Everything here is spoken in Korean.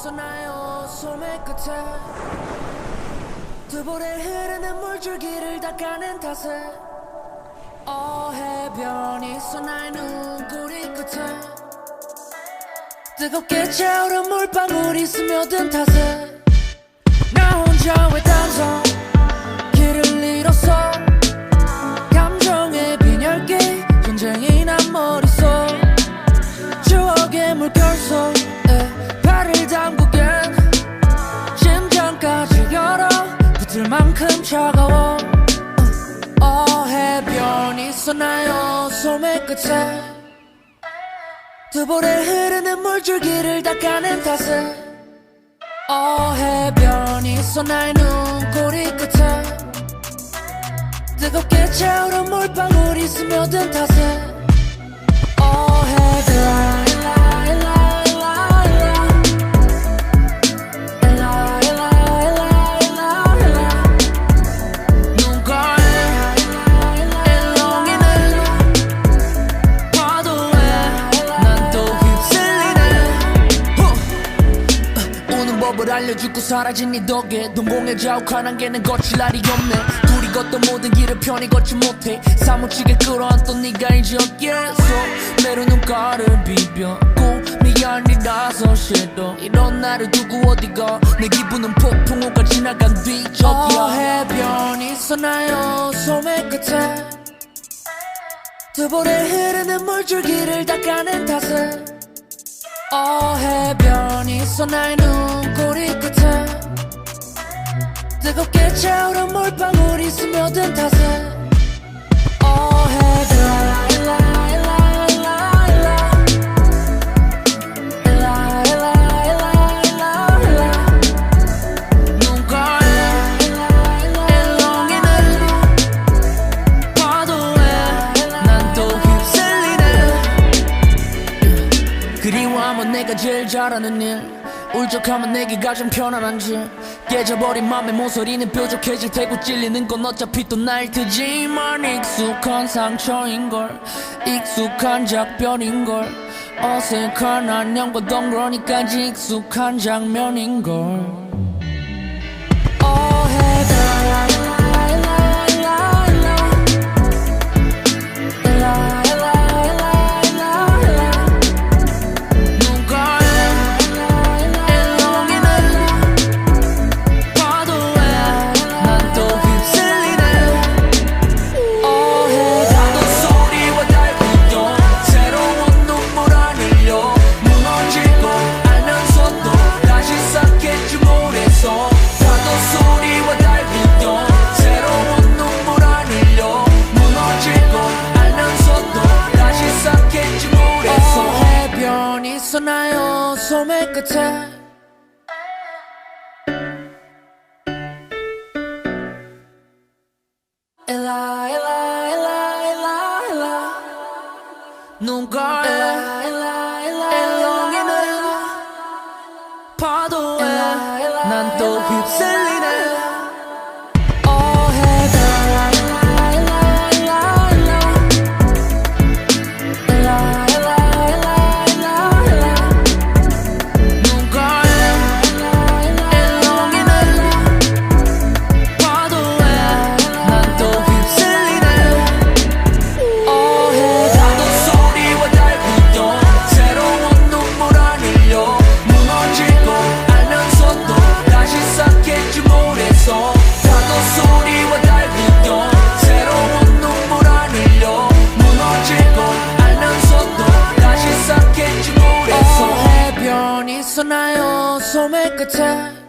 있었나요 소매 끝에 두 볼에 흐르는 물줄기를 닦아낸 탓에 해변이 있었나요 눈꼬리 끝에 뜨겁게 차오른 물방울이 스며든 탓에 나 혼자 왜 단서 길을 잃었어 감정의 빈혈기 전쟁이 난 머릿속 추억의 물결 속에 발을 담그겐 심장까지 열어 붙을 만큼 차가워 해변이 있었나요 소매 끝에 두 볼에 흐르는 물줄기를 닦아낸 탓에 해변이 있었나요 눈꼬리 끝에 뜨겁게 차오른 물방울이 스며든 탓에 해변 알려주고 사라진 네 덕에 동공에 자욱한 안개는 거칠 날이 없네 둘이 걷던 모든 길을 편히 걷지 못해 사무치게 끌어안던 네가 이제 어디에서 매로 눈가를 비벼고 미안이라서 싫어 이런 나를 두고 어디가 내 기분은 폭풍우가 지나간 뒤 저기야 해변이 있었나요 소매 끝에 두 볼에 흐르는 물줄기를 닦아낸 탓에 해변이 있었나요 눈꼬리 끝에 뜨겁게 차오른 물방울이 스며든 탓에 그리워하면 내가 제일 잘하는 일 울적하면 내게 가장 편안한 질 깨져버린 맘의 모서리는 뾰족해질 테고 찔리는 건 어차피 또 날 테지만 익숙한 상처인걸 익숙한 작별인걸 어색한 안녕과 덩그러니까지 익숙한 장면인걸 있었나요 소매 끝에 일라 일라 일라 일라 일라 눈가에 일렁이는 파도에 난 또 휩쓸리네 있었나요 소매 끝에